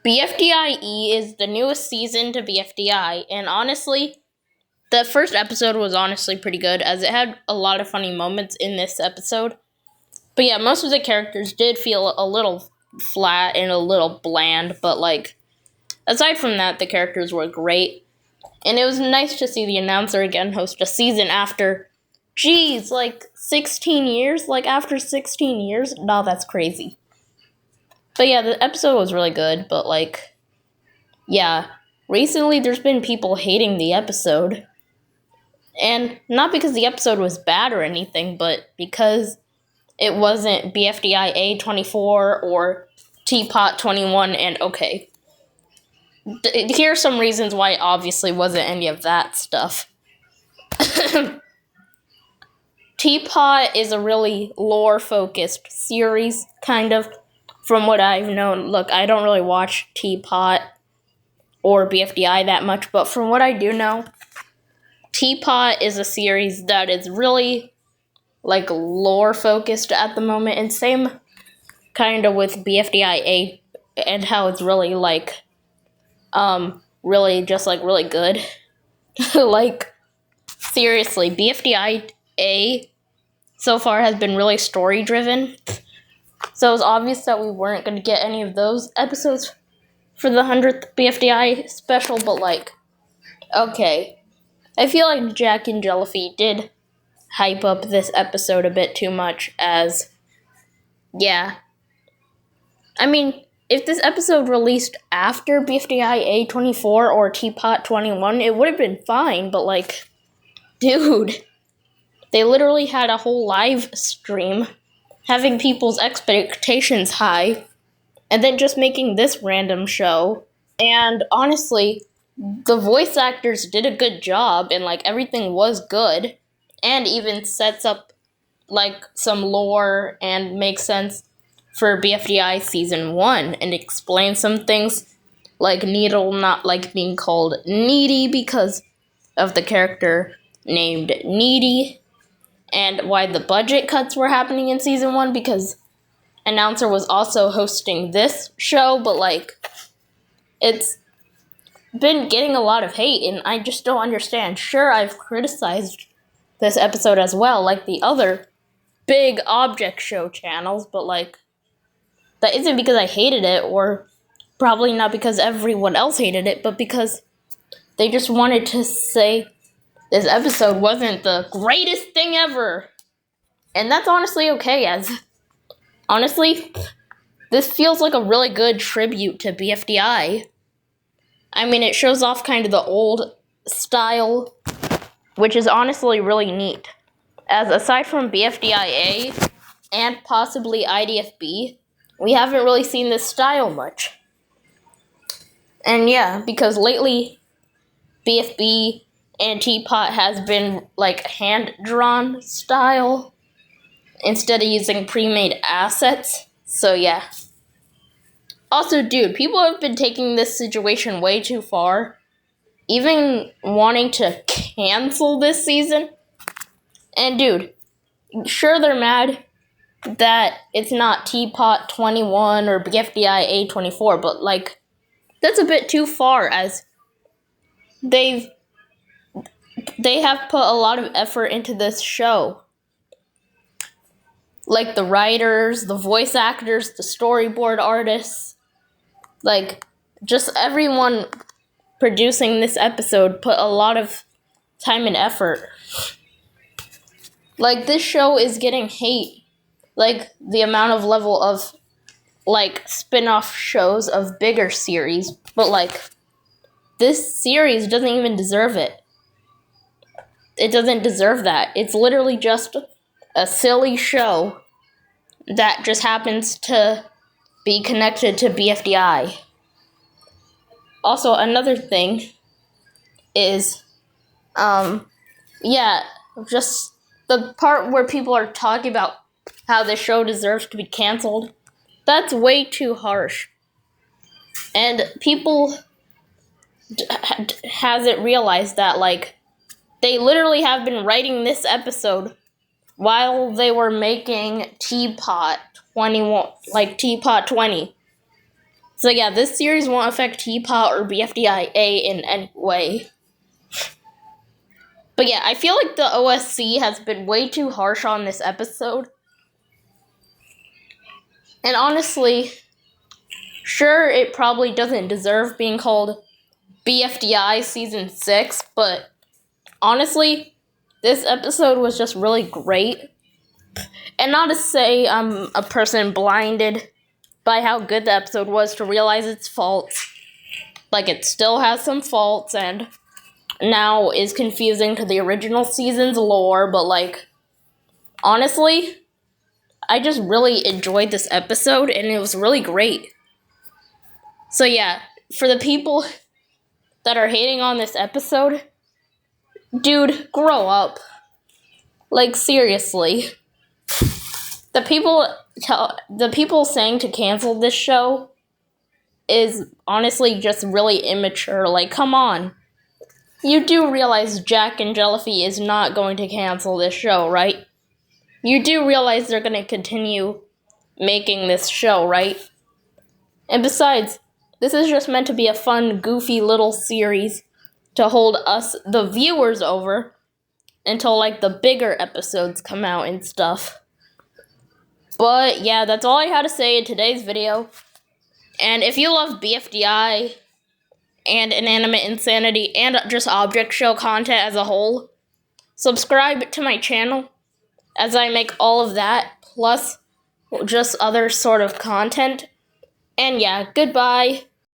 BFDIE is the newest season to BFDI, and honestly, the first episode was honestly pretty good, as it had a lot of funny moments in this episode. But yeah, most of the characters did feel a little flat and a little bland, but aside from that, the characters were great. And it was nice to see the announcer again host a season after, 16 years? After 16 years? No, that's crazy. But yeah, the episode was really good, but yeah. Recently there's been people hating the episode. And not because the episode was bad or anything, but because it wasn't BFDIA 24 or Teapot 21, and okay. Here are some reasons why it obviously wasn't any of that stuff. Teapot is a really lore-focused series, kind of, from what I've known. Look, I don't really watch Teapot or BFDI that much, but from what I do know, Teapot is a series that is really, lore-focused at the moment, and same kind of with BFDIA, and how it's really, really just, really good. Seriously, BFDIA so far has been really story-driven, so it was obvious that we weren't going to get any of those episodes for the 100th BFDI special, but, okay. I feel like Jack and Jellyfeet did hype up this episode a bit too much, as, yeah. I mean, if this episode released after BFDI A24 or Teapot 21, it would have been fine, but, dude, they literally had a whole live stream, having people's expectations high, and then just making this random show, and honestly, the voice actors did a good job, and, everything was good, and even sets up, some lore and makes sense for BFDI Season 1, and explains some things, like Needle not, being called Needy because of the character named Needy, and why the budget cuts were happening in Season 1, because announcer was also hosting this show, but, it's been getting a lot of hate, and I just don't understand. Sure, I've criticized this episode as well, like the other big object show channels, but, that isn't because I hated it, or probably not because everyone else hated it, but because they just wanted to say this episode wasn't the greatest thing ever. And that's honestly okay, as, honestly, this feels like a really good tribute to BFDI. I mean, it shows off kind of the old style, which is honestly really neat. As aside from BFDIA and possibly IDFB, we haven't really seen this style much. And yeah, because lately, BFB and Teapot has been, hand-drawn style instead of using pre-made assets. So yeah. Also, dude, people have been taking this situation way too far, even wanting to cancel this season. And dude, sure they're mad that it's not Teapot 21 or BFDI A24, but that's a bit too far, as they have put a lot of effort into this show. The writers, the voice actors, the storyboard artists, just everyone producing this episode put a lot of time and effort. This show is getting hate. The amount of level of, spin-off shows of bigger series. But, this series doesn't even deserve it. It doesn't deserve that. It's literally just a silly show that just happens to be connected to BFDI. Also, another thing is, just the part where people are talking about how the show deserves to be canceled, that's way too harsh. And people hasn't realized that, they literally have been writing this episode while they were making Teapot 21, Teapot 20. So yeah, this series won't affect Teapot or BFDIA in any way. But yeah, I feel like the OSC has been way too harsh on this episode. And honestly, sure, it probably doesn't deserve being called BFDI Season 6, but honestly, this episode was just really great. And not to say I'm a person blinded by how good the episode was to realize its faults. Like, it still has some faults and now is confusing to the original season's lore, but like, honestly, I just really enjoyed this episode and it was really great. So yeah, for the people that are hating on this episode, dude, grow up. Like, seriously. The people saying to cancel this show is honestly just really immature. Like, come on. You do realize Jack and Jellyfy is not going to cancel this show, right? You do realize they're going to continue making this show, right? And besides, this is just meant to be a fun, goofy little series to hold us, the viewers, over until, like, the bigger episodes come out and stuff. But, yeah, that's all I had to say in today's video. And if you love BFDI and Inanimate Insanity and just Object Show content as a whole, subscribe to my channel as I make all of that, plus just other sort of content. And yeah, goodbye.